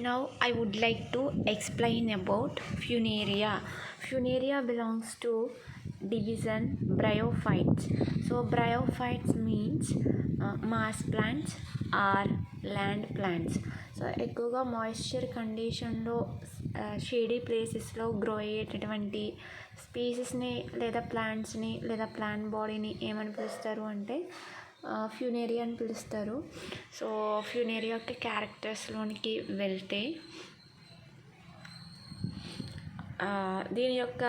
Now I would like to explain about Funaria. Funaria belongs to division Bryophytes. So Bryophytes means marsh plants or land plants. So ఎక్కువగా moisture కండిషన్లో shady ప్లేసెస్లో grow అయ్యేటటువంటి స్పీసెస్ని లేదా ప్లాంట్స్ని లేదా plant బాడీని ఏమని పిలుస్తారు అంటే ఫ్యూనేరియా అని పిలుస్తారు. సో ఫ్యూనేరియా యొక్క క్యారెక్టర్స్లోనికి వెళ్తే దీని యొక్క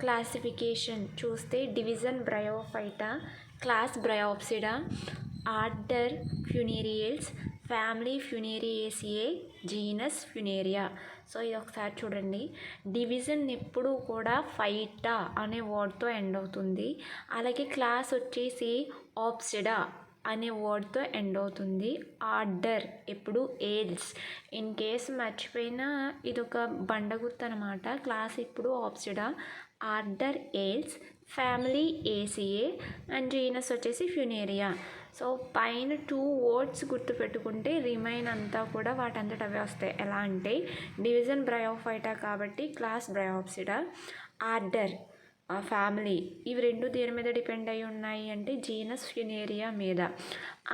క్లాసిఫికేషన్ చూస్తే division Bryophyta, class Bryopsida, order Funariales, family Funariaceae, genus Funaria. So ఇది ఒకసారి చూడండి. డివిజన్ ఎప్పుడూ కూడా ఫైటా అనే వర్డ్తో ఎండ్ అవుతుంది. అలాగే క్లాస్ వచ్చేసి ఆప్సిడా అనే వర్డ్తో ఎండ్ అవుతుంది. ఆర్డర్ ఎప్పుడు ఏల్స్. ఇన్ కేసు మర్చిపోయినా ఇది ఒక బండగుర్తు అనమాట. క్లాస్ ఇప్పుడు ఆప్సిడా, order ఏల్స్, family ACA and genus వచ్చేసి ఫ్యూనేరియా. సో పైన 2 వర్డ్స్ గుర్తుపెట్టుకుంటే రిమైన్ అంతా కూడా వాటంతట అవే వస్తాయి. ఎలా అంటే డివిజన్ బ్రయోఫైటా కాబట్టి క్లాస్ బ్రయోప్సిడా, ఆర్డర్ ఫ్యామిలీ, ఇవి రెండు దేని మీద డిపెండ్ అయి ఉన్నాయి అంటే జీనస్ ఫ్యూనేరియా మీద.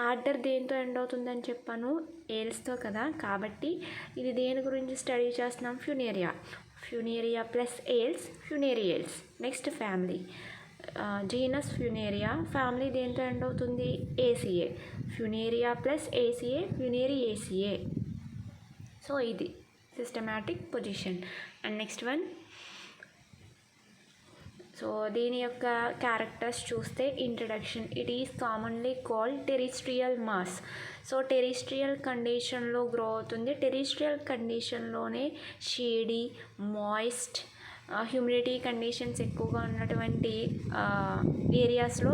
ఆర్డర్ దేంతో ఎండ్ అవుతుందని చెప్పాను, ఏల్స్తో కదా. కాబట్టి ఇది దేని గురించి స్టడీ చేస్తున్నాం, Funaria. Funaria plus ales Funariales. Next family, genus Funaria. Family దేంతో ఎండ్ అవుతుంది, aceae. Funaria plus aceae Funariaceae. So ఇది systematic position. And next one, so దీని యొక్క క్యారెక్టర్స్ చూస్తే introduction. It is commonly called terrestrial moss. So terrestrial కండిషన్లో grow అవుతుంది. Terrestrial కండిషన్లోనే shady, moist, humidity conditions ఎక్కువగా ఉన్నటువంటి ఏరియాస్లో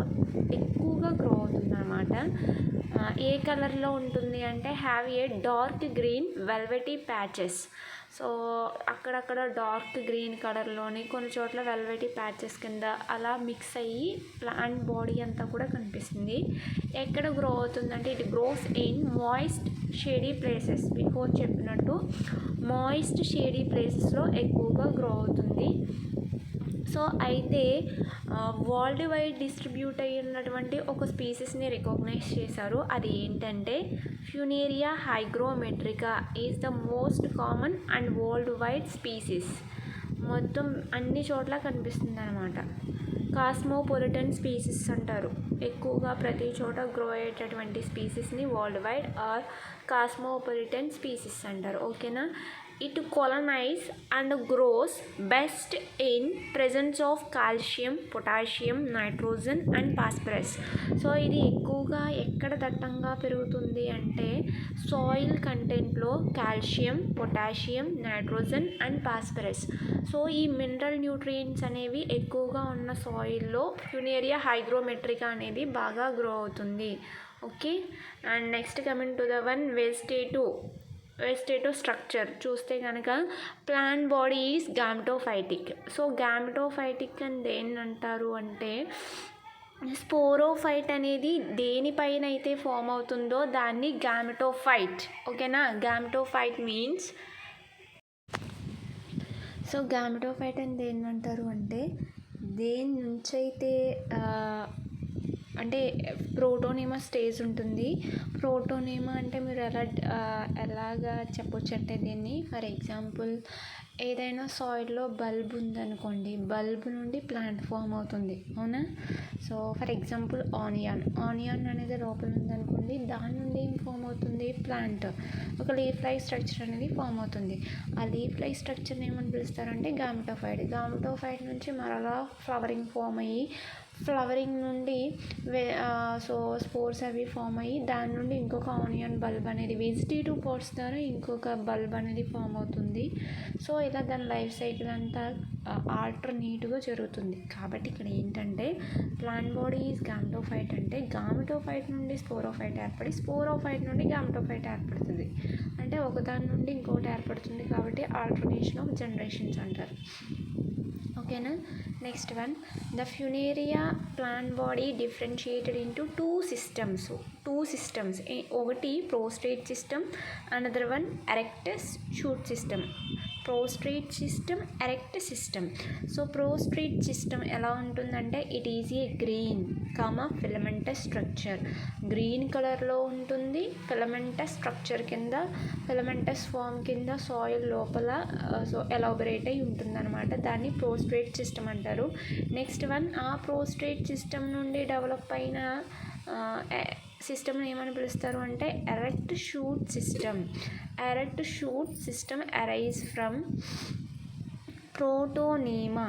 ఎక్కువగా గ్రో అవుతుంది అన్నమాట. ఏ కలర్లో ఉంటుంది అంటే have a dark green velvety patches. So అక్కడక్కడ డార్క్ గ్రీన్ కలర్లోని కొన్ని చోట్ల వెల్వెటీ ప్యాచెస్ కింద అలా మిక్స్ అయ్యి ప్లాంట్ బాడీ అంతా కూడా కనిపిస్తుంది. ఎక్కడ గ్రో అవుతుందంటే it grows in moist shady places. Before చెప్పినట్టు మాయిస్ట్ షేడీ ప్లేసెస్లో ఎక్కువగా గ్రో అవుతుంది. సో అయితే వరల్డ్ వైడ్ డిస్ట్రిబ్యూట్ అయ్యి ఉన్నటువంటి ఒక స్పీసీస్ని రికగ్నైజ్ చేశారు. అది ఏంటంటే Funaria hygrometrica is the most common and worldwide species. మొత్తం అన్ని చోట్ల కనిపిస్తుంది అనమాట. కాస్మోపొలిటన్ స్పీసీస్ అంటారు. ఎక్కువగా ప్రతి చోట గ్రో అయ్యేటటువంటి స్పీసీస్ని వరల్డ్ వైడ్ ఆర్ కాస్మోపొలిటన్ స్పీసీస్ అంటారు. ఓకేనా. It colonize and grows best in presence of calcium, potassium, nitrogen and phosphorus. So ఇది ఎక్కువగా ఎక్కడ దట్టంగా పెరుగుతుంది అంటే సాయిల్ కంటెంట్లో calcium, potassium, nitrogen and phosphorus. So ఈ మినరల్ న్యూట్రియంట్స్ అనేవి ఎక్కువగా ఉన్న సాయిల్లో ఫ్యూనేరియా హైగ్రోమెట్రికా అనేది బాగా గ్రో అవుతుంది. Okay. And next coming to the one vegetative structure చూస్తే కనుక ప్లాంట్ బాడీ ఈజ్ గామెటోఫైటిక్. సో గామెటోఫైటిక్ అని దేన్ని అంటారు అంటే స్పోరోఫైట్ అనేది దేనిపైన అయితే ఫామ్ అవుతుందో దాన్ని గామెటోఫైట్. ఓకేనా. గామెటోఫైట్ మీన్స్, సో గామెటోఫైట్ అని దేన్ని అంటారు అంటే దేని నుంచి అయితే అంటే ప్రోటోనేమా స్టేజ్ ఉంటుంది. ప్రోటోనేమా అంటే మీరు ఎలాగా చెప్పొచ్చు అంటే దీన్ని ఫర్ ఎగ్జాంపుల్ ఏదైనా సాయిల్లో బల్బ్ ఉందనుకోండి, బల్బ్ నుండి ప్లాంట్ ఫామ్ అవుతుంది. అవునా. సో ఫర్ ఎగ్జాంపుల్ ఆనియన్ అనేది లోపల ఉందనుకోండి, దాని నుండి ఏం ఫామ్ అవుతుంది, ప్లాంట్. ఒక లీఫ్ లైక్ స్ట్రక్చర్ అనేది ఫామ్ అవుతుంది. ఆ లీఫ్ లైక్ స్ట్రక్చర్ని ఏమని పిలుస్తారంటే గామెటోఫైట్. గామెటోఫైట్ నుంచి మరలా ఫ్లవరింగ్ ఫామ్ అయ్యి, ఫ్లవరింగ్ నుండి సో స్పోర్స్ అవి ఫామ్ అయ్యి దాని నుండి ఇంకొక ఆనియన్ బల్బ్ అనేది వెజిటేటివ్ పార్ట్స్ ద్వారా ఇంకొక బల్బ్ అనేది ఫామ్ అవుతుంది. సో ఇలా దాని లైఫ్ సైకిల్ అంతా ఆల్టర్నేట్గా జరుగుతుంది. కాబట్టి ఇక్కడ ఏంటంటే ప్లాంట్ బాడీ ఈజ్ గామెటోఫైట్ అంటే గామెటోఫైట్ నుండి స్పోరోఫైట్ ఏర్పడి స్పోరోఫైట్ నుండి గామెటోఫైట్ ఏర్పడుతుంది. అంటే ఒకదాని నుండి ఇంకొకటి ఏర్పడుతుంది కాబట్టి ఆల్టర్నేషన్ ఆఫ్ జనరేషన్స్ అంటారు. ఓకేనా. Next one, the Funaria plant body differentiated into two systems. ఒకటి prostrate system, another one erectus shoot system. Prostrate system, erect system. So prostrate system ఎలా ఉంటుందంటే it is a green filamentous structure. Green కలర్లో ఉంటుంది. Filamentous structure కింద, filamentous form కింద soil లోపల elaborate అయి ఉంటుందన్నమాట. దాన్ని ప్రోస్ట్రేట్ సిస్టమ్ అంటారు. నెక్స్ట్ వన్, ఆ ప్రోస్ట్రేట్ సిస్టమ్ నుండి డెవలప్ అయిన సిస్టమ్ని ఏమని పిలుస్తారు అంటే erect shoot system. Erect shoot system arise from protonema.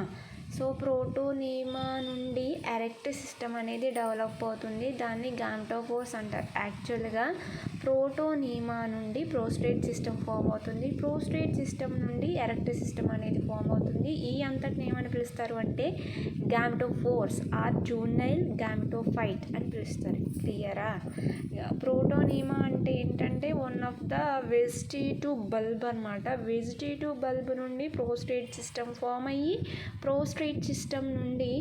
So protonema నుండి ఎరెక్ట్ సిస్టమ్ అనేది డెవలప్ అవుతుంది. దాన్ని గామెటోఫోర్స్ అంటారు. యాక్చువల్గా ప్రోటోనీమా నుండి ప్రోస్ట్రేట్ సిస్టమ్ ఫామ్ అవుతుంది. ప్రోస్ట్రేట్ సిస్టమ్ నుండి ఎరెక్ట్ సిస్టమ్ అనేది ఫామ్ అవుతుంది. ఈ అంతటిని ఏమని పిలుస్తారు అంటే గామెటోఫోర్స్ ఆర్ జూనైల్ గామెటోఫైట్ అని పిలుస్తారు. క్లియరా? ప్రోటోనీమా అంటే ఏంటంటే one of the vegetative bulb అనమాట. వెజిటేటివ్ బల్బ్ నుండి ప్రోస్ట్రేట్ సిస్టమ్ ఫామ్ అయ్యి ప్రోస్ట్రేట్ సిస్టమ్ నుండి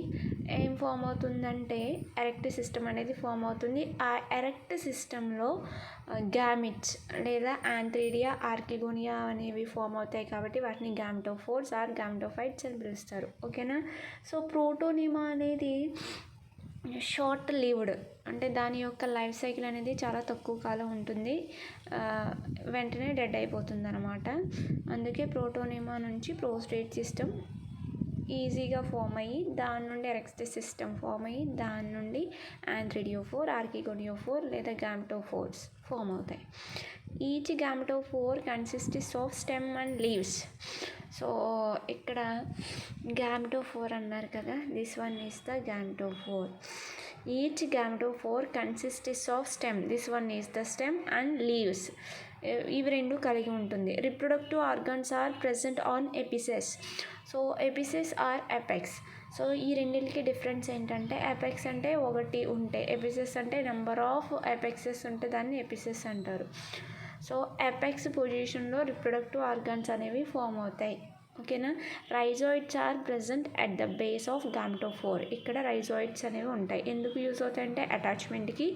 ఏం ఫామ్ అవుతుందంటే ఎరెక్ట్ సిస్టమ్ అనేది ఫామ్ అవుతుంది. ఆ ఎరెక్ట్ సిస్టంలో గ్యామిట్స్ లేదా యాంథ్రీడియా, ఆర్కిగోనియా అనేవి ఫామ్ అవుతాయి. కాబట్టి వాటిని గామెటోఫోర్స్ ఆర్ గామెటోఫైట్స్ అని పిలుస్తారు. ఓకేనా? సో ప్రోటోనీమా అనేది షార్ట్ లివ్డ్, అంటే దాని యొక్క లైఫ్ సైకిల్ అనేది చాలా తక్కువ కాలం ఉంటుంది. వెంటనే డెడ్ అయిపోతుంది అనమాట. అందుకే ప్రోటోనీమా నుంచి ప్రోస్ట్రేట్ సిస్టమ్ ఈజీగా ఫామ్ అయ్యి దాని నుండి ఎరెక్ట్ సిస్టమ్ ఫామ్ అయ్యి దాని నుండి యాంథ్రిడియోఫోర్, ఆర్కిగోనియోఫోర్ లేదా గామెటోఫోర్స్ ఫామ్ అవుతాయి. Each gametophore consists of stem and leaves. So ఇక్కడ గామెటోఫోర్ అన్నారు కదా, this one is the gametophore. Each gametophore consists of stem, this one is the stem and leaves. ఇవి రెండు కలిగి ఉంటుంది. Reproductive organs are present on apices. So apices or apex. So ఈ రెండింటికి difference ఏంటంటే ఎపెక్స్ అంటే ఒకటి ఉంటే, ఎపిసెస్ అంటే నెంబర్ ఆఫ్ ఎపెక్సెస్ ఉంటే దాన్ని ఎపిసెస్ అంటారు. సో ఎపెక్స్ పొజిషన్లో రిప్రొడక్టివ్ ఆర్గన్స్ అనేవి ఫామ్ అవుతాయి. ఓకేనా? Rhizoids are present at the base of gametophore. ఇక్కడ రైజోయిడ్స్ అనేవి ఉంటాయి. ఎందుకు యూజ్ అవుతాయి అంటే అటాచ్మెంట్కి,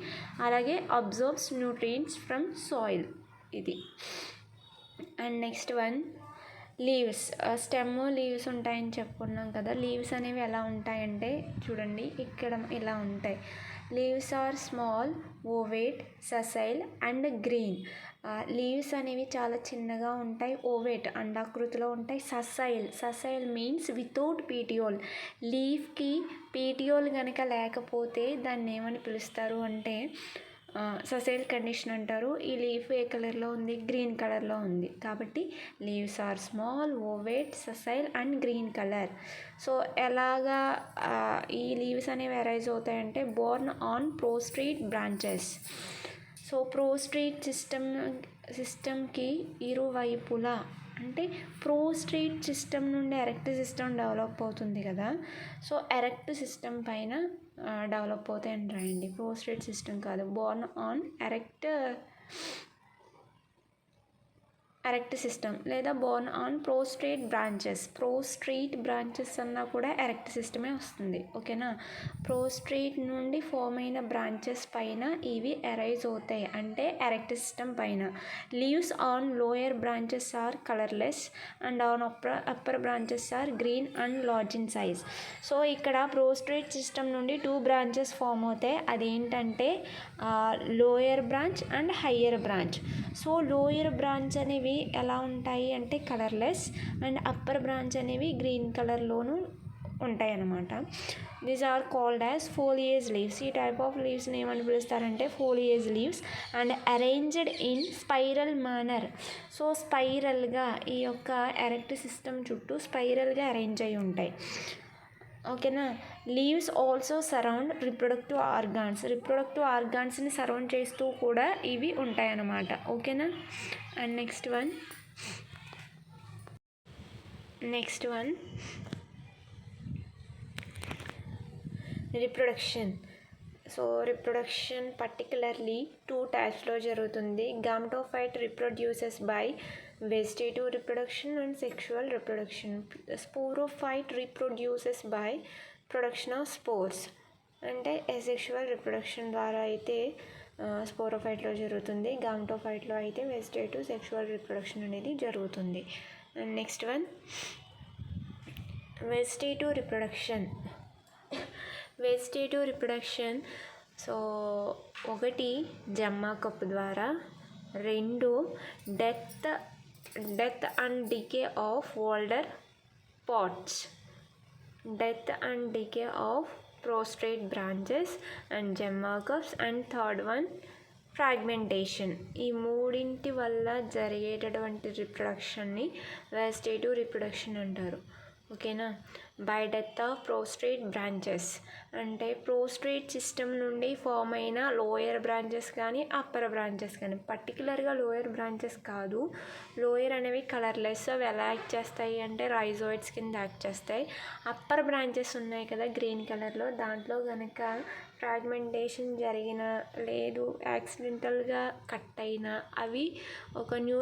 అలాగే అబ్జర్బ్స్ న్యూట్రియంట్స్ ఫ్రమ్ సాయిల్. ఇది. And next one, leaves. Stem, leaves ఉంటాయని చెప్పుకున్నాం కదా. లీవ్స్ అనేవి ఎలా ఉంటాయంటే చూడండి, ఇక్కడ ఇలా ఉంటాయి. Leaves are small, ovate, sessile and green. Leaves అనేవి చాలా చిన్నగా ఉంటాయి. ఓవేట్ అండాకృతిలో ఉంటాయి. Sessile means without petiole. లీఫ్కి పీటియోల్ కనుక లేకపోతే దాన్ని ఏమని పిలుస్తారు అంటే ససైల్ కండిషన్ అంటారు. ఈ లీఫ్ ఏ కలర్లో ఉంది? గ్రీన్ కలర్లో ఉంది. కాబట్టి leaves are small, ovate, sessile and green colour. So ఎలాగా ఈ లీవ్స్ అనేవి అరైజ్ అవుతాయంటే borne on prostrate branches. So prostrate సిస్టమ్కి ఇరువైపులా, అంటే ప్రోస్ట్రేట్ సిస్టమ్ నుండి ఎరెక్ట్ సిస్టమ్ డెవలప్ అవుతుంది కదా. సో ఎరెక్ట్ సిస్టమ్ పైన డెవలప్ అవుతాయని రాయండి. ప్రోస్ట్రేట్ సిస్టమ్ కాదు, బోర్న్ ఆన్ ఎరెక్ట్ సిస్టమ్ లేదా బోర్న్ ఆన్ ప్రోస్ట్రేట్ బ్రాంచెస్ అన్నా కూడా ఎరెక్ట్ సిస్టమే వస్తుంది. ఓకేనా? ప్రోస్ట్రేట్ నుండి ఫామ్ అయిన బ్రాంచెస్ పైన ఇవి అరైజ్ అవుతాయి, అంటే ఎరెక్ట్ సిస్టమ్ పైన. Leaves on lower branches are colourless and on upper branches are green and large in size. So ఇక్కడ ప్రోస్ట్రేట్ సిస్టమ్ నుండి 2 బ్రాంచెస్ ఫామ్ అవుతాయి. అదేంటంటే lower branch and higher branch. So lower branch అనేవి ఎలా ఉంటాయి అంటే colourless, and upper branch అనేవి green కలర్లోనూ ఉంటాయి అన్నమాట. These are called as foliage leaves. ఈ టైప్ ఆఫ్ లీవ్స్ని ఏమని పిలుస్తారంటే foliage leaves and arranged in spiral manner. So స్పైరల్గా ఈ యొక్క ఎరెక్ట్ సిస్టమ్ చుట్టూ స్పైరల్గా అరేంజ్ అయి ఉంటాయి. ఓకేనా? లీవ్స్ ఆల్సో సరౌండ్ రిప్రొడక్టివ్ ఆర్గాన్స్ని సరౌండ్ చేస్తూ కూడా ఇవి ఉంటాయి అన్నమాట. ఓకేనా? And next one reproduction. So reproduction particularly 2 టైప్స్లో జరుగుతుంది. Gametophyte reproduces by vegetative reproduction and sexual reproduction. Sporophyte reproduces by production of spores. అంటే అసెక్షువల్ రిప్రొడక్షన్ ద్వారా అయితే స్పోరోఫైట్లో జరుగుతుంది, గామ్టోఫైట్లో అయితే వెజిటేటివ్ సెక్షువల్ రిప్రొడక్షన్ అనేది జరుగుతుంది. And next one vegetative reproduction. So ఒకటి జమ్మా కప్ ద్వారా, 2 death and decay of older parts, death and decay of prostrate branches and gemma cups, and third one fragmentation. ఈ మూడింటి వల్ల జరిగేటటువంటి రిప్రొడక్షన్ని వెజిటేటివ్ రిప్రొడక్షన్ అంటారు. ఓకేనా. By death of prostrate branches అంటే ప్రోస్ట్రేట్ సిస్టమ్ నుండి ఫామ్ అయిన లోయర్ బ్రాంచెస్ కానీ అప్పర్ బ్రాంచెస్ కానీ, పర్టికులర్గా లోయర్ బ్రాంచెస్ కాదు, లోయర్ అనేవి కలర్లెస్, అవి ఎలా యాక్ట్ చేస్తాయి అంటే రైజోయిడ్స్ కింద యాక్ట్ చేస్తాయి. అప్పర్ బ్రాంచెస్ ఉన్నాయి కదా గ్రీన్ కలర్లో, దాంట్లో కనుక ఫ్రాగ్మెంటేషన్ జరిగిన లేదు యాక్సిడెంటల్గా కట్ అయినా అవి ఒక న్యూ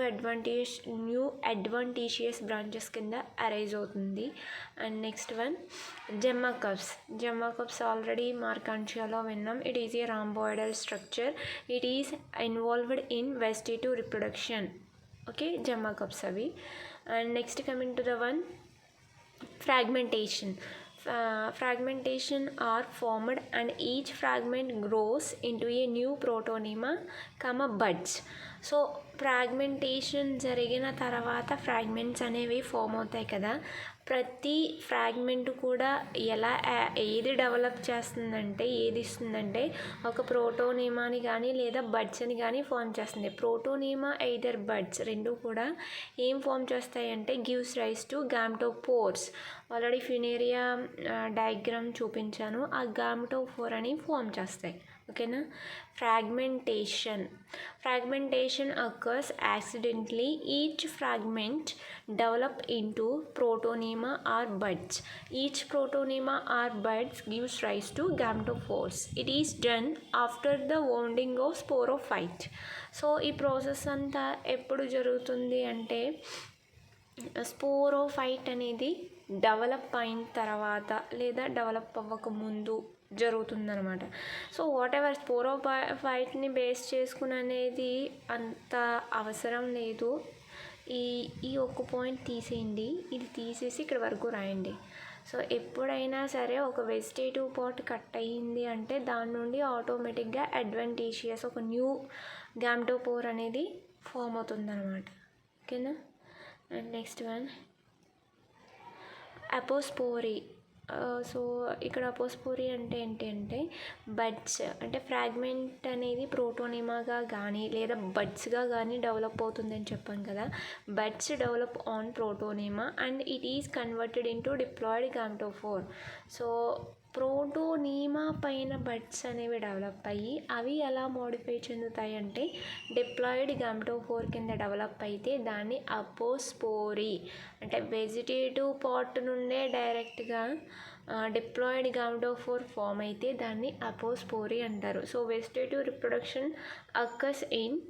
అడ్వాంటీషియస్ బ్రాంచెస్ కింద అరైజ్ అవుతుంది. And next one gemma cups already మార్కాన్షియాలో విన్నాం. It is a rhomboidal structure. It is involved in vegetative reproduction. Okay, gemma cups అవి. And next coming to the one fragmentation are formed and each fragment grows into a new protonema, buds. So fragmentation జరిగిన తర్వాత fragments అనేవి form అవుతాయి కదా. ప్రతి fragment కూడా ఏది develop చేస్తుందంటే, ఏది ఇస్తుందంటే ఒక ప్రోటోనేమాని కానీ లేదా బడ్స్ అని కానీ ఫామ్ చేస్తుంది. ప్రోటోనేమా ఎయిదర్ బడ్స్ రెండు కూడా ఏం ఫామ్ చేస్తాయి అంటే gives rise to gametophores. Already Funaria diagram చూపించాను, ఆ గామ్టోఫోర్ అని ఫామ్ చేస్తాయి. ఓకేనా. Fragmentation occurs accidentally. Each fragment develop into protonema or buds. Each protonema or buds gives rise to gametophores. It is done after the wounding of sporophyte. So ఈ process అంతా ఎప్పుడు జరుగుతుంది అంటే స్పోరోఫైట్ అనేది develop అయిన తర్వాత లేదా డెవలప్ అవ్వక ముందు జరుగుతుందనమాట. సో వాట్ ఎవర్ స్పోరోఫైట్ని బేస్ చేసుకుని అనేది అంత అవసరం లేదు. ఈ ఒక్క పాయింట్ తీసేయండి, ఇది తీసేసి ఇక్కడ వరకు రాయండి. సో ఎప్పుడైనా సరే ఒక వెజిటేటివ్ పార్ట్ కట్ అయ్యింది అంటే దాని నుండి ఆటోమేటిక్గా అడ్వాంటీషియస్ ఒక న్యూ గామ్టోపోర్ అనేది ఫామ్ అవుతుందన్నమాట. ఓకేనా. And next one apospory. So ఇక్కడ అపోస్పోరీ అంటే ఏంటి అంటే బడ్స్ అంటే ఫ్రాగ్మెంట్ అనేది ప్రోటోనేమాగా కానీ లేదా బడ్స్గా కానీ డెవలప్ అవుతుందని చెప్పాను కదా. Buds develop on protonema and it is converted into diploid gametophore. So protonema పైన బడ్స్ అనేవి డెవలప్ అయ్యి అవి ఎలా మోడిఫై చెందుతాయి అంటే డిప్లాయిడ్ గామ్టోఫోర్ కింద డెవలప్ అయితే దాన్ని అపోస్పోరీ అంటే వెజిటేటివ్ పార్ట్ నుండే డైరెక్ట్గా డిప్లాయిడ్ గామ్టోఫోర్ ఫామ్ అయితే దాన్ని అపోస్పోరీ అంటారు. So vegetative reproduction occurs in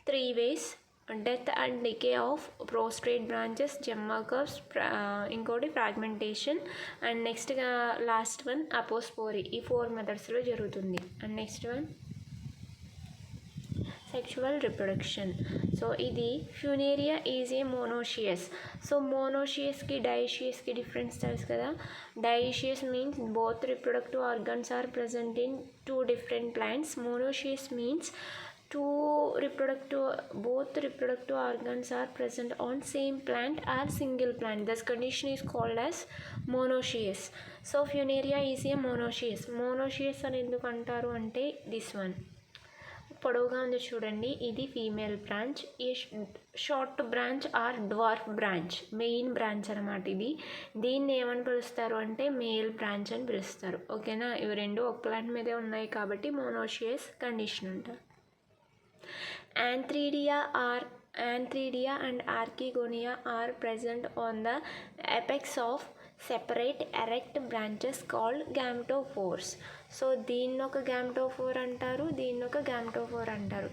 3 ways: death and decay of prostrate branches, gemma cups, ఇంకోటి ఫ్రాగ్మెంటేషన్, అండ్ నెక్స్ట్గా లాస్ట్ వన్ అపోస్పోరీ. ఈ 4 మెథడ్స్లో జరుగుతుంది. And next one sexual reproduction. So ఇది Funaria is a monoecious. So మోనోషియస్కి డైషియస్కి difference తెలుసు కదా. Dioecious means both reproductive organs are present in 2 different plants. Monoecious means both reproductive organs are present on same plant or single plant. This condition is called as monoecious. So Funaria is a monoecious. Monoecious అని ఎందుకు అంటారు అంటే this one పొడవుగా ఉంది చూడండి, ఇది female branch. ఈ short branch or dwarf branch main branch అనమాట. దీన్ని ఏమని పిలుస్తారు అంటే మేల్ బ్రాంచ్ అని పిలుస్తారు. ఓకేనా. ఇవి రెండు ఒక ప్లాంట్ మీదే ఉన్నాయి కాబట్టి మోనోషియస్ కండిషన్ అంటారు. Antheridia and Archegonia are present on the apex of separate erect branches called gametophores. So దీన్ని ఒక గ్యామెటోఫోర్ అంటారు, దీన్ని ఒక గ్యామెటోఫోర్ అంటారు.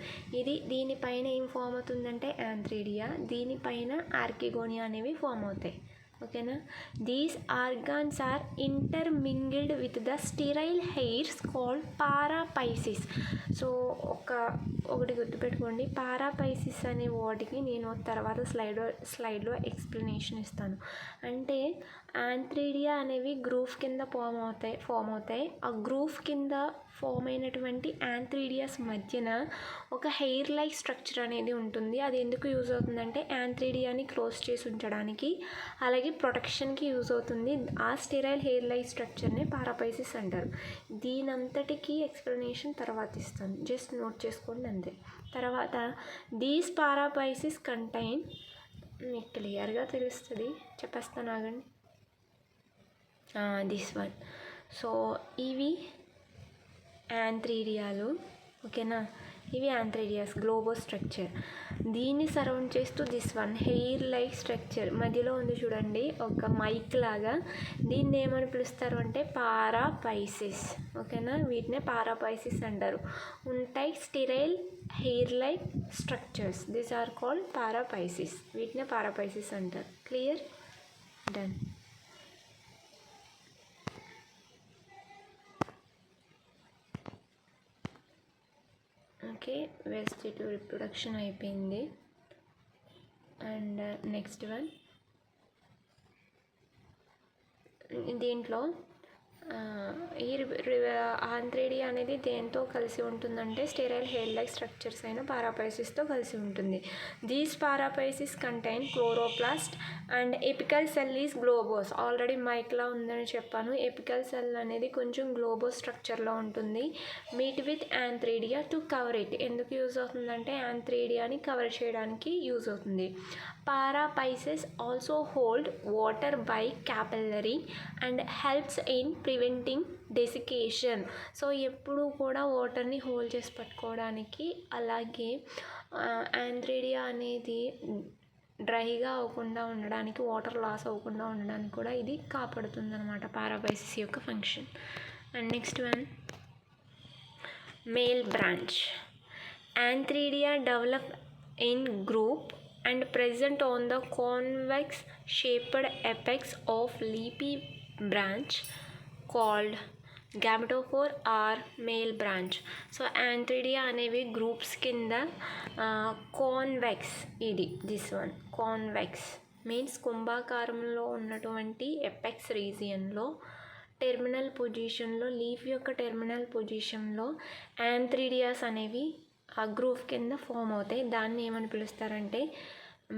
దీనిపైన ఏం ఫామ్ అవుతుందంటే యాంథ్రీడియా, దీనిపైన ఆర్కిగోనియా అనేవి ఫామ్ అవుతాయి. ఓకేనా. These organs are intermingled with the sterile hairs called paraphyses. So ఒకటి గుర్తుపెట్టుకోండి, పారాపైసిస్ అనే వాటికి నేను తర్వాత స్లైడ్లో ఎక్స్ప్లెనేషన్ ఇస్తాను. అంటే యాంథ్రీడియా అనేవి గ్రూఫ్ కింద ఫామ్ అవుతాయి. ఆ గ్రూఫ్ కింద ఫామ్ అయినటువంటి యాంథ్రీడియాస్ మధ్యన ఒక హెయిర్ లైక్ స్ట్రక్చర్ అనేది ఉంటుంది. అది ఎందుకు యూజ్ అవుతుందంటే యాంథ్రీడియాని క్లోజ్ చేసి ఉంచడానికి, అలాగే ప్రొటెక్షన్కి యూజ్ అవుతుంది. ఆ స్టెరైల్ హెయిర్ లైక్ స్ట్రక్చర్ని పారాపైసిస్ అంటారు. దీనంతటికీ ఎక్స్ప్లెనేషన్ తర్వాత ఇస్తాను, జస్ట్ నోట్ చేసుకోండి అంతే. తర్వాత దీస్ పారాపైసిస్ కంటైన్, మీకు క్లియర్గా తెలుస్తుంది, చెప్పేస్తాను ఆగండి. This one. సో ఇవి యాంథ్రీడియాలు. ఓకేనా, ఇవి యాంథ్రీడియాస్ గ్లోబో స్ట్రక్చర్. దీన్ని సరౌండ్ చేస్తూ this one hair like structure మధ్యలో ఉంది చూడండి, ఒక మైక్ లాగా. దీన్ని ఏమని పిలుస్తారు అంటే పారాపైసిస్. ఓకేనా, వీటినే పారాపైసిస్ అంటారు. ఉంటాయి sterile hair like structures, this are called paraphysis. వీటినే పారాపైసిస్ అంటారు. Clear? Done. Okay, vegetative reproduction అయిపోయింది. అండ్ నెక్స్ట్ వన్, దీంట్లో ఈ యాంథ్రీడియా అనేది దేంతో కలిసి ఉంటుందంటే స్టెరైల్ హెయిర్ లైక్ స్ట్రక్చర్స్ అయిన పారాపైసిస్తో కలిసి ఉంటుంది. These paraphyses contain chloroplast and apical cell is globose. Already మైక్లా ఉందని చెప్పాను. ఎపికల్ సెల్ అనేది కొంచెం గ్లోబోస్ స్ట్రక్చర్లో ఉంటుంది. Meet with antheridia to cover it. ఎందుకు యూజ్ అవుతుందంటే యాంథ్రీడియాని కవర్ చేయడానికి యూజ్ అవుతుంది. Paraphyses also hold water by capillary and helps in preventing desiccation. So ఎప్పుడు కూడా వాటర్ని హోల్డ్ చేసి పట్టుకోవడానికి, అలాగే యాంథ్రీడియా అనేది డ్రైగా అవ్వకుండా ఉండడానికి, వాటర్ లాస్ అవ్వకుండా ఉండడానికి కూడా ఇది కాపాడుతుంది అనమాట, పారాపైసిస్ యొక్క function. And next one, male branch. Antheridia develop in group and present on the convex shaped apex of leafy branch called gametophore or male branch. So antheridia అనేవి గ్రూప్స్ కింద convex, ఇది దిస్ వన్ కాన్వెక్స్ మీన్స్ కుంభాకారంలో ఉన్నటువంటి apex రీజియన్లో terminal పొజిషన్లో, leaf యొక్క terminal పొజిషన్లో antheridias అనేవి ఆ గ్రూప్ కింద ఫామ్ అవుతాయి. దాన్ని ఏమని పిలుస్తారంటే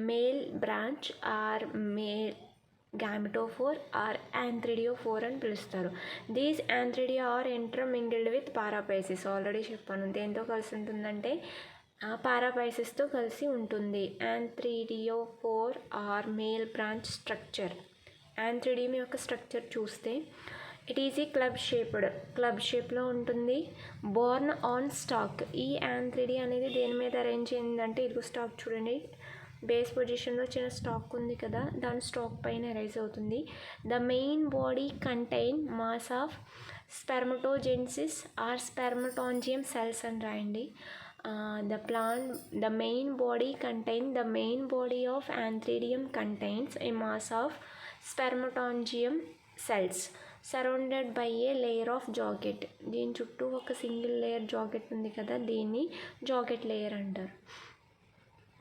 male branch or male gametophore or antheridiophore అని పిలుస్తారు. These antheridia are intermingled with paraphyses. Already చెప్పాను, దేంతో కలిసి ఉంటుందంటే పారాపైసిస్తో కలిసి ఉంటుంది. Antheridiophore or male branch structure. Antheridium యొక్క స్ట్రక్చర్ చూస్తే ఇట్ ఈజ్ ఈ క్లబ్ షేప్లో ఉంటుంది. Borne on stalk. ఈ యాంథ్రిడియా అనేది దేని మీద అరేంజ్ అయిందంటే, ఇదిగో స్టాక్ చూడండి, బేస్ పొజిషన్లో చిన్న స్టాక్ ఉంది కదా, దాని స్టాక్ పైన అరైజ్ అవుతుంది. The main body contain mass of spermatogenesis or spermatangium cells అని రాయండి. The main body of Anthridium contains a mass of spermatangium cells surrounded by a layer of jacket. దీని చుట్టూ ఒక సింగిల్ లేయర్ జాకెట్ ఉంది కదా, దీన్ని jacket layer అంటారు.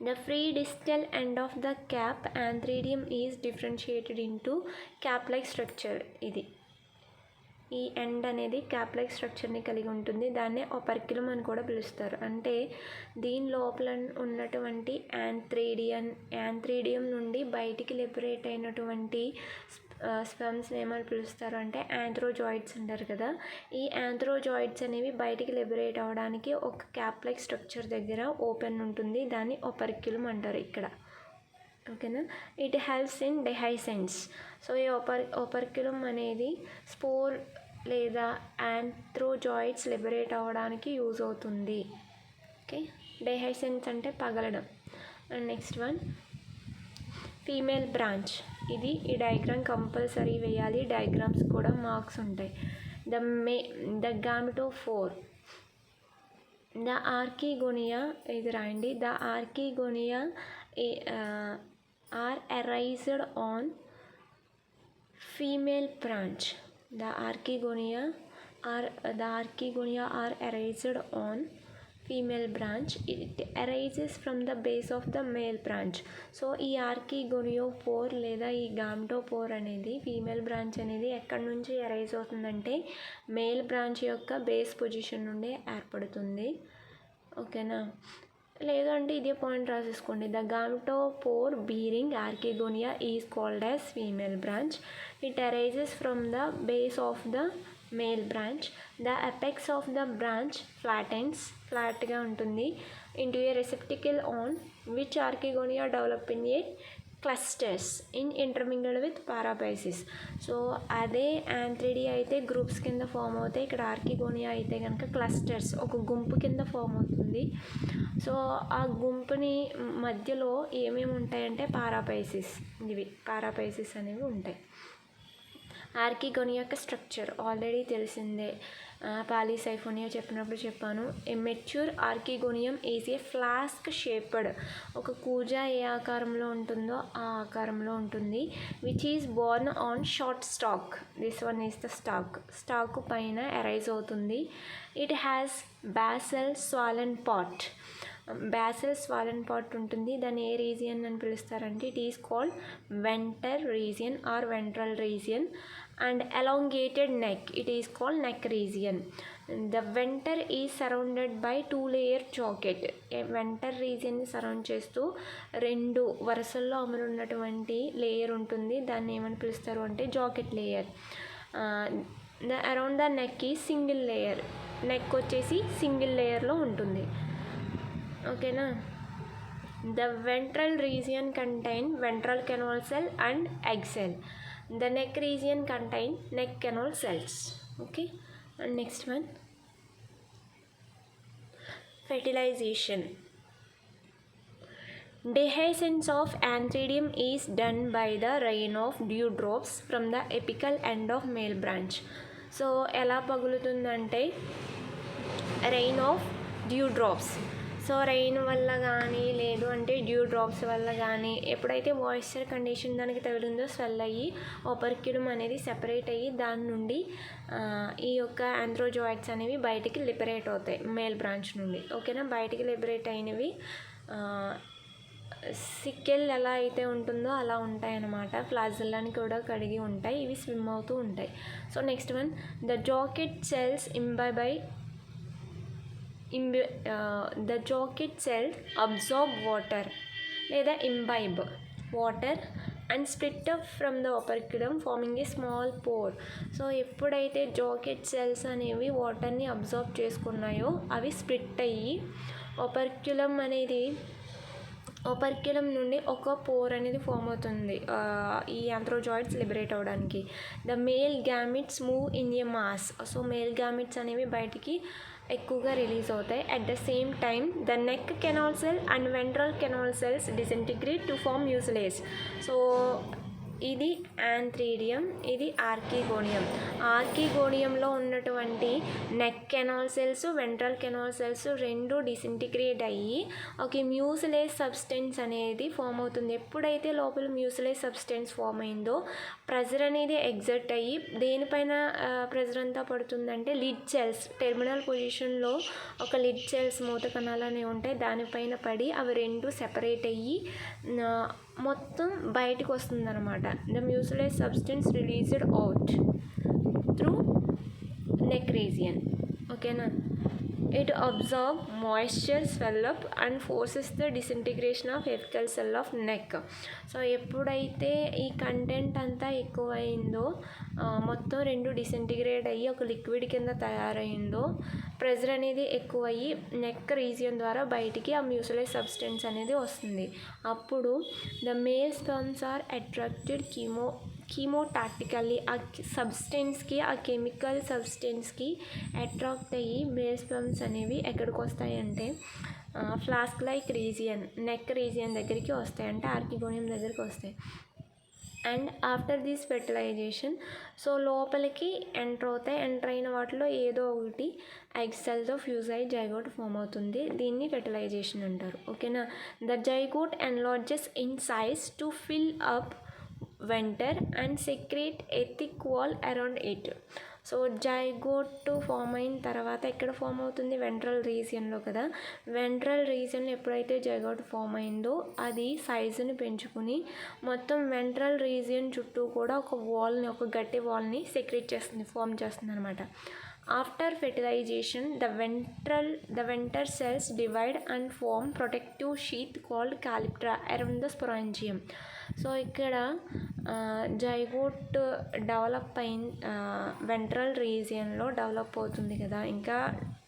The free distal end of the cap Anthridium is differentiated into cap-like structure. ఈ end అనేది cap like స్ట్రక్చర్ని కలిగి ఉంటుంది. దాన్నే ఓపర్క్యులమ్ అని కూడా పిలుస్తారు. అంటే దీని లోపల ఉన్నటువంటి యాంథ్రీడియం నుండి బయటికి లిబరేట్ అయినటువంటి స్పెర్మ్స్ని ఏమని పిలుస్తారు అంటే యాంథ్రోజాయిడ్స్ అంటారు కదా. ఈ యాంథ్రోజాయిడ్స్ అనేవి బయటికి లిబరేట్ అవ్వడానికి ఒక క్యాప్ లైక్ స్ట్రక్చర్ దగ్గర ఓపెన్ ఉంటుంది. దాన్ని ఓపర్క్యులమ్ అంటారు ఇక్కడ. ఓకేనా. It helps in dehiscence. So ఈ ఓపర్క్యులమ్ అనేది స్పోర్ లేదా యాంథ్రోజాయిడ్స్ లిబరేట్ అవ్వడానికి యూజ్ అవుతుంది. ఓకే, డెహైసెన్స్ అంటే పగలడం. And next one, female branch. ఈ డయాగ్రామ్ కంపల్సరీ వేయాలి, డయాగ్రామ్స్ కూడా మార్క్స్ ఉంటాయి. ద గామెటోఫోర్, ద ఆర్కిగోనియా, ఇది రాయండి. The archegonia are arised on female branch. The archegonia are arranged on female branch. It arises from the base of the male branch. So ఈ ఆర్కిగోనియోపోర్ లేదా ఈ గామెటోపోర్ అనేది female branch అనేది ఎక్కడి నుంచి అరైజ్ అవుతుందంటే మేల్ బ్రాంచ్ యొక్క బేస్ పొజిషన్ నుండి ఏర్పడుతుంది. ఓకేనా, లేదంటే ఇదే పాయింట్ రాసేసుకోండి. The gametophore bearing archegonia is called as female branch. It arises from the base of the male branch. The apex of the branch ఫ్లాట్గా ఉంటుంది. Into a receptacle on which archegonia develop in a clusters in intermingled with paraphyses. So అదే antheridia అయితే groups కింద form అవుతాయి, ఇక్కడ archegonia అయితే కనుక clusters, ఒక గుంపు కింద ఫామ్ అవుతుంది. సో ఆ గుంపుని మధ్యలో ఏమేమి ఉంటాయంటే పారాపైసిస్ అనేవి ఉంటాయి. ఆర్కిగోనియా యొక్క స్ట్రక్చర్ ఆల్రెడీ తెలిసిందే, పాలీసైఫోనియా చెప్పినప్పుడు చెప్పాను. A mature archegonium is a flask shaped, ఒక కూజా ఏ ఆకారంలో ఉంటుందో ఆ ఆకారంలో ఉంటుంది. Which is borne on short stalk. This one is the stalk పైన అరైజ్ అవుతుంది. It has basal swollen part. ఉంటుంది. దాన్ని ఏ రీజియన్ అని పిలుస్తారంటే it is called venter region or ventral region. And elongated neck, it is called neck region. The venter is surrounded by 2-layer jacket. Venter రీజియన్ని surround చేస్తూ 2 వరుసల్లో అమరున్నటువంటి layer ఉంటుంది. దాన్ని ఏమని పిలుస్తారు అంటే jacket layer. Around the neck ఈ single layer, neck వచ్చేసి single లేయర్లో ఉంటుంది. ఓకేనా. The ventral region contain ventral canal cell and egg cell. The neck region contain neck canal cells. Okay, and next one, fertilization. Dehiscence of Anthridium is done by the rain of dew drops from the apical end of male branch. So ఎలా పగులుతుందంటే rain of dew drops. So rain వల్ల కానీ లేదు అంటే due drops వల్ల కానీ ఎప్పుడైతే moisture condition దానికి తగిలిందో swell అయ్యి ఓపర్క్యులమ్ అనేది సెపరేట్ అయ్యి దాని నుండి ఈ యొక్క ఆంథ్రోజాయిడ్స్ అనేవి బయటికి లిబరేట్ అవుతాయి మేల్ బ్రాంచ్ నుండి. ఓకేనా, బయటికి లిబరేట్ అయినవి సిక్కెల్ ఎలా అయితే ఉంటుందో అలా ఉంటాయి అన్నమాట. ఫ్లాజెల్లాని కూడా కడిగి ఉంటాయి, ఇవి స్విమ్ అవుతూ ఉంటాయి. So next one, the jacket cells the jacket cells absorb water లేదా imbibe water and split up from the operculum forming a small pore. So ఎప్పుడైతే జాకెట్ సెల్స్ అనేవి వాటర్ని అబ్జార్బ్ చేసుకున్నాయో అవి స్ప్లిట్ అయ్యి ఓపర్క్యులం నుండి ఒక పోర్ అనేది ఫామ్ అవుతుంది ఈ ఆంథ్రోజాయిడ్స్ లిబరేట్ అవ్వడానికి. The male gametes move in a mass. So male gametes అనేవి బయటికి ఎక్కువగా రిలీజ్ అవుతాయి. At the same time the neck canal cell and ventral canal cells disintegrate to form mucilage. So ఇది antheridium, ఇది archegonium. ఆర్కిగోనియంలో ఉన్నటువంటి neck canal cells, ventral canal cells రెండు disintegrate అయ్యి ఒక మ్యూసిలేస్ సబ్స్టెన్స్ అనేది ఫామ్ అవుతుంది. ఎప్పుడైతే లోపల మ్యూసిలేస్ సబ్స్టెన్స్ ఫామ్ అయిందో ప్రెజర్ అనేది ఎగ్జర్ట్ అయ్యి దేనిపైన ప్రెజర్ అంతా పడుతుందంటే లిడ్ సెల్స్, టెర్మినల్ పొజిషన్లో ఒక లిడ్ సెల్స్ మూత కణాలు అనేవి ఉంటాయి, దానిపైన పడి అవి రెండు సెపరేట్ అయ్యి మొత్తం బయటకు వస్తుంది అనమాట. The mucilage substance released out through neck region. ఓకేనా. It absorb moisture, swell up and forces the disintegration of apical cell of neck. So ఎప్పుడైతే ఈ కంటెంట్ అంతా ఎక్కువైందో మొత్తం రెండు డిసింటిగ్రేట్ అయ్యి ఒక లిక్విడ్ కింద తయారైందో ప్రెజర్ అనేది ఎక్కువయ్యి నెక్ రీజియన్ ద్వారా బయటికి ఆ మ్యూసిలేస్ సబ్స్టెన్స్ అనేది వస్తుంది. అప్పుడు the male sperms are attracted chemotactically ఆ సబ్స్టెన్స్కి, ఆ కెమికల్ సబ్స్టెన్స్కి అట్రాక్ట్ అయ్యి మేల్ స్పర్మ్స్ అనేవి ఎక్కడికి వస్తాయంటే flask like region, neck region దగ్గరికి వస్తాయి, అంటే ఆర్కిగోనియం దగ్గరికి వస్తాయి. And after this fertilization so లోపలికి ఎంటర్ అయిన వాటిలో ఏదో ఒకటి ఎగ్ సెల్తో ఫ్యూజ్ అయ్యి జైగోట్ ఫామ్ అవుతుంది. దీన్ని ఫెర్టిలైజేషన్ అంటారు. ఓకేనా. The zygote enlarges in size to fill up venter and secrete a thick wall around it. So zygote form అయిన తర్వాత ఎక్కడ ఫామ్ అవుతుంది? వెంట్రల్ రీజియన్లో కదా. వెంట్రల్ రీజియన్లో ఎప్పుడైతే జైగోట్ ఫామ్ అయిందో అది సైజుని పెంచుకుని మొత్తం వెంట్రల్ రీజియన్ చుట్టూ కూడా ఒక గట్టి వాల్ని సెక్రేట్ చేస్తుంది, ఫామ్ చేస్తుంది అనమాట. After fertilisation the venter cells divide and form protective sheath called calyptra around the sporangium. So ఇక్కడ జైగోట్ డెవలప్ అయిన వెంట్రల్ రీజియన్లో డెవలప్ అవుతుంది కదా, ఇంకా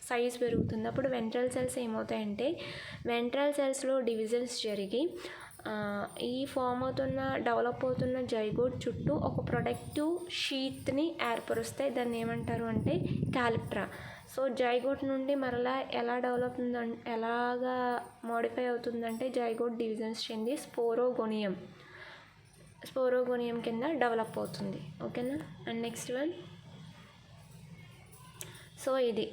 సైజ్ పెరుగుతుంది. అప్పుడు వెంట్రల్ సెల్స్ ఏమవుతాయంటే వెంట్రల్ సెల్స్లో డివిజన్స్ జరిగి ఈ డెవలప్ అవుతున్న జైగోట్ చుట్టూ ఒక ప్రొటెక్టివ్ షీత్ని ఏర్పరుస్తాయి. దాన్ని ఏమంటారు అంటే క్యాలిప్ట్రా. సో జైగోట్ నుండి మరలా ఎలాగా మోడిఫై అవుతుందంటే జైగోట్ డివిజన్స్ చెంది స్పోరోగోనియం కింద డెవలప్ అవుతుంది. ఓకేనా. అండ్ నెక్స్ట్ వన్, సో ఇది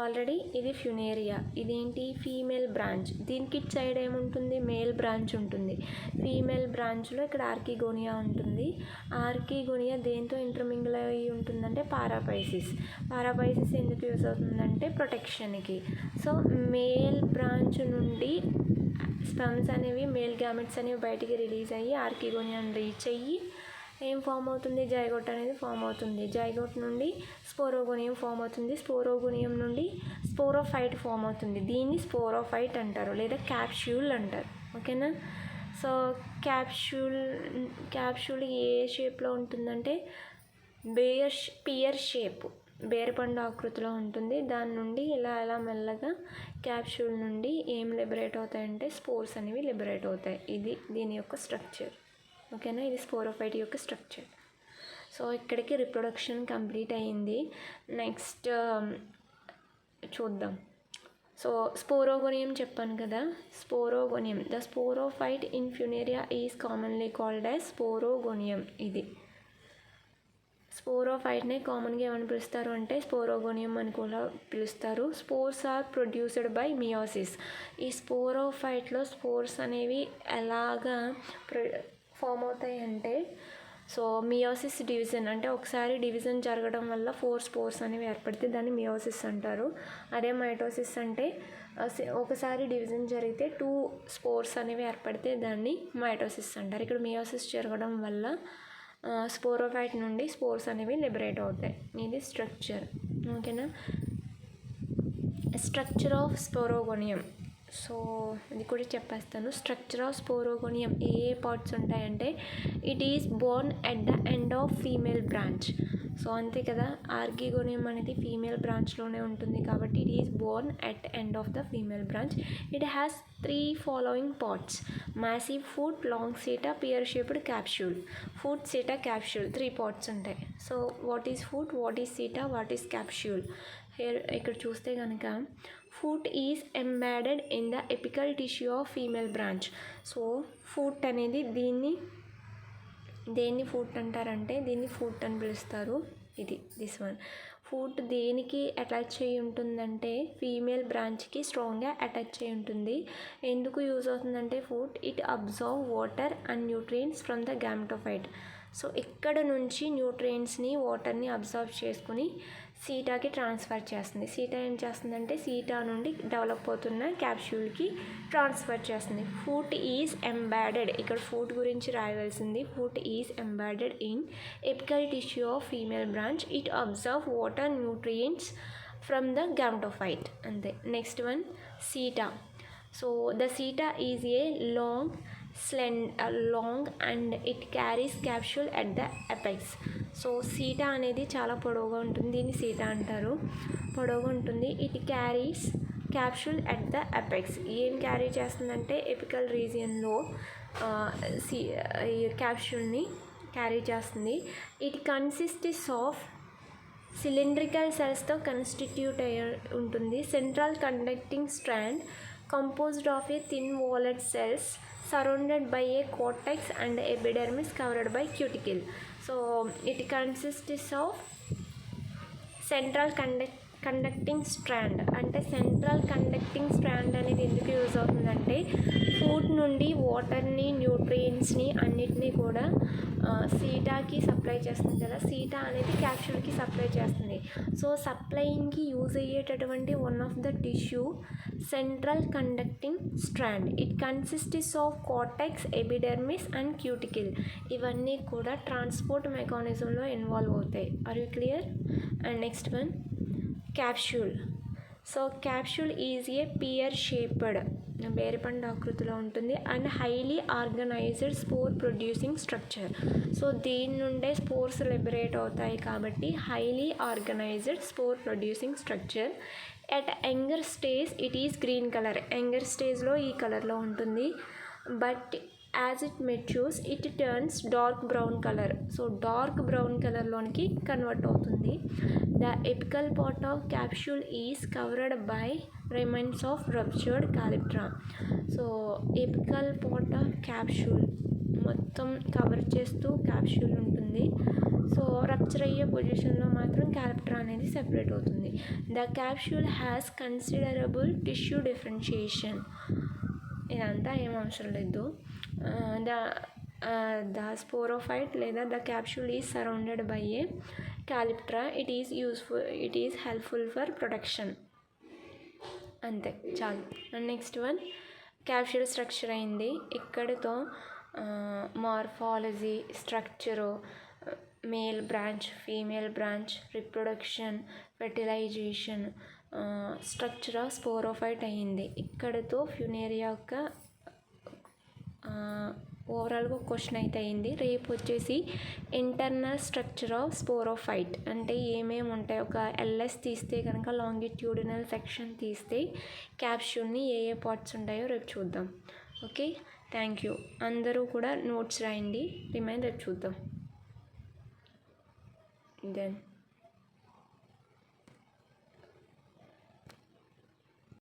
ఆల్రెడీ ఇది ఫ్యూనేరియా. ఇదేంటి? Female branch. దీనికి ఇటు సైడ్ ఏముంటుంది? మేల్ బ్రాంచ్ ఉంటుంది. ఫీమేల్ బ్రాంచ్లో ఇక్కడ ఆర్కిగోనియా ఉంటుంది. ఆర్కిగోనియా దేంతో ఇంటర్మింగిల్ అయి ఉంటుందంటే పారాపైసిస్. పారాపైసిస్ ఎందుకు యూజ్ అవుతుందంటే ప్రొటెక్షన్కి. సో మేల్ బ్రాంచ్ నుండి స్పెర్మ్స్ అనేవి, మేల్ గ్యామెట్స్ అనేవి బయటికి రిలీజ్ అయ్యి ఆర్కిగోనియాని రీచ్ అయ్యి ఏం ఫామ్ అవుతుంది? జైగోట్ అనేది ఫామ్ అవుతుంది. జైగోట్ నుండి స్పోరోగోనియం ఫామ్ అవుతుంది. స్పోరోగోనియం నుండి స్పోరోఫైట్ ఫామ్ అవుతుంది. దీన్ని స్పోరోఫైట్ అంటారు లేదా క్యాప్స్యూల్ అంటారు. ఓకేనా. సో క్యాప్స్యూల్ ఏ షేప్లో ఉంటుందంటే పియర్ షేప్, బేరపండు ఆకృతిలో ఉంటుంది. దాని నుండి ఇలా మెల్లగా క్యాప్స్యూల్ నుండి ఏం లిబరేట్ అవుతాయంటే స్పోర్స్ అనేవి లిబరేట్ అవుతాయి. ఇది దీని యొక్క స్ట్రక్చర్. ఓకేనా. ఇది స్పోరోఫైట్ యొక్క స్ట్రక్చర్. సో ఇక్కడికి రిప్రొడక్షన్ కంప్లీట్ అయ్యింది. నెక్స్ట్ చూద్దాం. సో స్పోరోగోనియం చెప్పాను కదా. Sporogonium, the sporophyte in Funaria is commonly called as sporogonium. ఇది స్పోరోఫైట్నే కామన్గా ఏమని పిలుస్తారు అంటే స్పోరోగోనియం అని కూడా పిలుస్తారు. Spores are produced by meiosis. ఈ స్పోరోఫైట్లో స్పోర్స్ అనేవి ఎలాగా ఫామ్ అవుతాయి అంటే సో మియోసిస్ డివిజన్ అంటే ఒకసారి డివిజన్ జరగడం వల్ల 4 స్పోర్స్ అనేవి ఏర్పడితే దాన్ని మియోసిస్ అంటారు. అదే మైటోసిస్ అంటే ఒకసారి డివిజన్ జరిగితే 2 స్పోర్స్ అనేవి ఏర్పడితే దాన్ని మైటోసిస్ అంటారు. ఇక్కడ మియోసిస్ జరగడం వల్ల స్పోరోఫైట్ నుండి స్పోర్స్ అనేవి లిబరేట్ అవుతాయి. ఇది స్ట్రక్చర్. ఓకేనా. Structure of స్పోరోగోనియం. సో ఇది కూడా చెప్పేస్తాను. స్ట్రక్చర్ ఆఫ్ స్పోరోగోనియం ఏ పార్ట్స్ ఉంటాయంటే it is borne at the end of female branch. So అంతే కదా, ఆర్కిగోనియం అనేది ఫీమేల్ బ్రాంచ్లోనే ఉంటుంది కాబట్టి it is borne at end of the female branch. It has 3 following parts: massive foot, long seta, pear shaped capsule. Foot, seta, capsule 3 parts ఉంటాయి. So what is foot, what is seta, what is capsule? ఇక్కడ చూస్తే కనుక foot is embedded in the apical tissue of female branch. So foot అనేది దేన్ని foot అంటారంటే దీన్ని foot అని పిలుస్తారు. దిస్ వన్ ఫుట్ దేనికి అటాచ్ అయ్యి ఉంటుందంటే ఫీమేల్ బ్రాంచ్కి స్ట్రాంగ్గా అటాచ్ అయ్యి ఉంటుంది. ఎందుకు యూజ్ అవుతుందంటే foot it absorb water and nutrients from the gametophyte. So ఇక్కడ నుంచి న్యూట్రియంట్స్ని, వాటర్ని అబ్జర్వ్ చేసుకుని సీటాకి ట్రాన్స్ఫర్ చేస్తుంది. సీటా ఏం చేస్తుందంటే సీటా నుండి డెవలప్ అవుతున్న క్యాప్స్యూల్కి ట్రాన్స్ఫర్ చేస్తుంది. ఫుట్ ఈజ్ ఎంబెడెడ్, ఇక్కడ ఫుట్ గురించి రాయవలసింది. Foot is embedded in apical tissue of female branch. It absorb water, nutrients from the gametophyte. అంతే. Next one seta. So the seta is a long and it carries capsule at the apex. So seta అనేది చాలా పొడవుగా ఉంటుంది. దీన్ని seta అంటారు. పొడవుగా ఉంటుంది. It carries capsule at the apex. ఏం క్యారీ చేస్తుందంటే ఎపికల్ రీజియన్లో క్యాప్స్యూల్ని క్యారీ చేస్తుంది. ఇట్ కన్సిస్ట్స్ ఆఫ్ సిలిండ్రికల్ సెల్స్తో కన్స్టిట్యూట్ అయి ఉంటుంది. Central conducting strand composed of a thin walled cells surrounded by a cortex and epidermis covered by cuticle. So it consists of central conducting strand. అంటే central conducting strand అనేది ఎందుకు use అవుతుందంటే food నుండి వాటర్ని, న్యూట్రియంట్స్ని అన్నిటినీ కూడా సీటాకి సప్లై చేస్తుంది కదా. సీటా అనేది క్యాప్సూల్కి సప్లై చేస్తుంది. సో సప్లైయింగ్కి యూజ్ అయ్యేటటువంటి one of the tissue central conducting strand. It consists of cortex, epidermis and cuticle. ఇవన్నీ కూడా ట్రాన్స్పోర్ట్ మెకానిజంలో ఇన్వాల్వ్ అవుతాయి. Are you clear? And next one capsule. So capsule is a pear shaped, బేరపండు ఆకృతిలో ఉంటుంది and highly organised spore producing structure. So దీని నుండే spores liberate అవుతాయి కాబట్టి highly organised spore producing structure. At younger stage it is green colour. Younger స్టేజ్లో ఈ కలర్లో ఉంటుంది. But as it matures it turns dark brown colour. So dark brown కలర్లోనికి convert అవుతుంది. The apical part of capsule is covered by remains of ruptured calyptra. So apical part of capsule మొత్తం cover చేస్తూ capsule ఉంటుంది. So rupture అయ్యే పొజిషన్లో మాత్రం calyptra అనేది separate అవుతుంది. The capsule has considerable tissue differentiation. ఇదంతా ఏం అవసరం లేదు. ద స్పోరోఫైట్ లేదా the capsule is surrounded by a calyptra. It is helpful for protection. అంతే, చాలు. And next one capsule structure అయింది. ఇక్కడితో morphology, structure, male branch, female branch, reproduction, fertilization, structure of sporophyte అయ్యింది. ఇక్కడితో ఫ్యూనేరియా యొక్క ఓవరాల్గా క్వశ్చన్ అయితే అయింది. రేపు వచ్చేసి ఇంటర్నల్ స్ట్రక్చర్ ఆఫ్ స్పోరోఫైట్ అంటే ఏమేమి ఉంటాయి, ఒక ఎల్ఎస్ తీస్తే కనుక లాంగిట్యూడినల్ సెక్షన్ తీస్తే క్యాప్సూల్ని ఏ ఏ పార్ట్స్ ఉంటాయో రేపు చూద్దాం. Okay, thank you. అందరూ కూడా నోట్స్ రాయండి. రిమైన్ రేపు చూద్దాం. దెన్